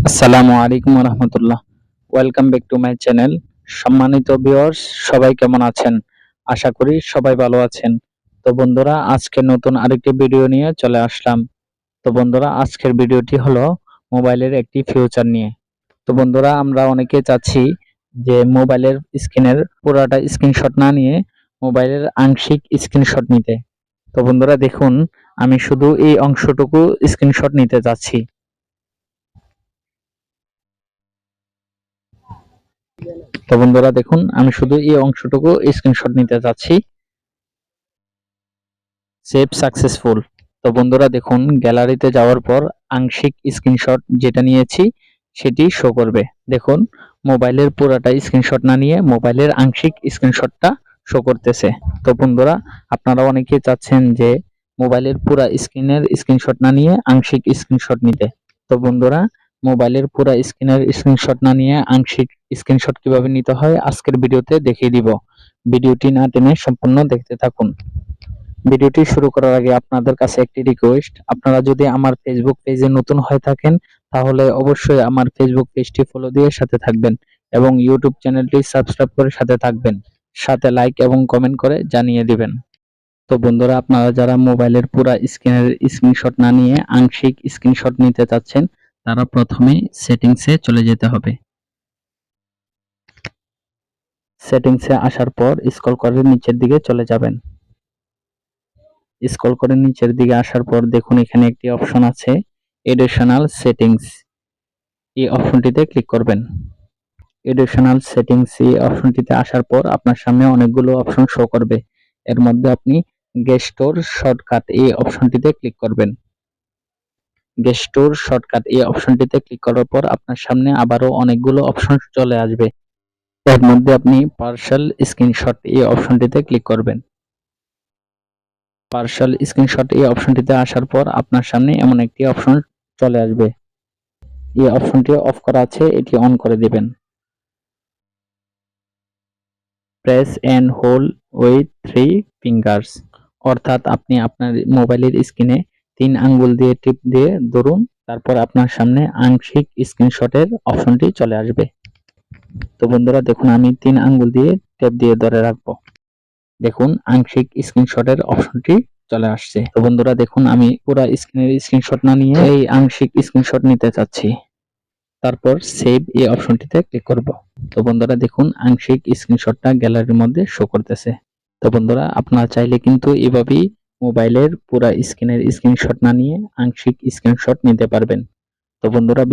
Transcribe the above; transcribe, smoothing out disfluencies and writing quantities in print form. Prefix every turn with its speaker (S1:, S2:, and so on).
S1: আসসালামু আলাইকুম রহমতুল্লাহ। Welcome back to my channel. সম্মানিত ভিউয়ার্স, সবাই কেমন আছেন? আশা করি সবাই ভালো আছেন। তো বন্ধুরা, আজকে নতুন আরেকটি ভিডিও নিয়ে চলে আসলাম। তো বন্ধুরা, আজকের ভিডিওটি হলো মোবাইলের একটি ফিউচার নিয়ে। তো বন্ধুরা, আমরা অনেকে চাচ্ছি যে মোবাইলের স্ক্রিনের পুরাটা স্ক্রিনশট না নিয়ে মোবাইলের আংশিক স্ক্রিনশট নিতে। তো বন্ধুরা দেখুন, আমি শুধু এই অংশটুকু স্ক্রিনশট নিতে যাচ্ছি। তো বন্ধুরা দেখুন, আমি শুধু এই অংশটুকু স্ক্রিনশট নিতে যাচ্ছি। Save successful. তো বন্ধুরা দেখুন, গ্যালারিতে যাওয়ার পর আংশিক স্ক্রিনশট যেটা নিয়েছি সেটি শো করবে। দেখুন, মোবাইলের পুরাটা স্ক্রিনশট না নিয়ে মোবাইলের আংশিক স্ক্রিনশটটা শো করতেছে। তো বন্ধুরা, আপনারা অনেকেই চাচ্ছেন যে মোবাইলের পুরা স্ক্রিনের স্ক্রিনশট না নিয়ে আংশিক স্ক্রিনশট নিতে। তো বন্ধুরা, মোবাইলের পুরা স্ক্রিনের স্ক্রিনশট না নিয়ে আংশিক স্ক্রিনশট কিভাবে নিতে হয় আজকের ভিডিওতে দেখিয়ে দিব। ভিডিওটি না টেনে সম্পূর্ণ দেখতে থাকুন। ভিডিওটি শুরু করার আগে আপনাদের কাছে একটি রিকোয়েস্ট, আপনারা যদি আমার ফেসবুক পেজে নতুন হয়ে থাকেন তাহলে অবশ্যই আমার ফেসবুক পেজটি ফলো দিয়ে সাথে থাকবেন এবং ইউটিউব চ্যানেলটি সাবস্ক্রাইব করে সাথে থাকবেন, সাথে লাইক এবং কমেন্ট করে জানিয়ে দিবেন। তো বন্ধুরা, আপনারা যারা মোবাইলের পুরা স্ক্রিনের স্ক্রিনশট না নিয়ে আংশিক স্ক্রিনশট নিতে চাচ্ছেন তারা প্রথমে সেটিংসে চলে যেতে হবে। সেটিংসে আসার পর স্ক্রল করে নিচের দিকে চলে যাবেন। স্ক্রল করে নিচের দিকে আসার পর দেখুন এখানে একটি অপশন আছে এডিশনাল সেটিংস। এই অপশনটিতে ক্লিক করবেন। এডিশনাল সেটিংস এই অপশনটিতে আসার পর আপনার সামনে অনেকগুলো অপশন শো করবে। এর মধ্যে আপনি গেস্টোর শর্টকাট এই অপশনটিতে ক্লিক করবেন। গেস্টোর শর্টকাট এই অপশনটিতে ক্লিক করার পর আপনার সামনে আবারও অনেকগুলো অপশন চলে আসবে। এর মধ্যে আপনি পার্শাল স্ক্রিনশট এই অপশনটিতে ক্লিক করবেন। পার্শাল স্ক্রিনশট এই অপশনটিতে আসার পর আপনার সামনে এমন একটি অপশন চলে আসবে। এই অপশনটি অফ করা আছে, এটি অন করে দিবেন। Press and hold with 3 fingers, অর্থাৎ আপনি আপনার মোবাইলের স্ক্রিনে 3 আঙ্গুল দিয়ে টিপ দিয়ে ধরুন, তারপর আপনার সামনে আংশিক স্ক্রিনশটের অপশনটি চলে আসবে। তো বন্ধুরা দেখুন, আমি 3 আঙ্গুল দিয়ে টেপ দিয়ে ধরে রাখবো। দেখুন, আংশিক স্ক্রিনশটের অপশনটি চলে আসছে। তো বন্ধুরা দেখুন, আমি পুরো স্ক্রিনের স্ক্রিনশট না নিয়ে এই আংশিক স্ক্রিনশট নিতে চাচ্ছি। তারপর সেভ এই অপশনটিতে ক্লিক করব। তো বন্ধুরা দেখুন, আংশিক স্ক্রিনশটটা গ্যালারির মধ্যে শো করতেছে। তো বন্ধুরা, আপনারা চাইলে কিন্তু এভাবেই মোবাইলের পুরো স্ক্রিনের স্ক্রিনশট না নিয়ে আংশিক স্ক্রিনশট নিতে পারবেন। তো বন্ধুরা,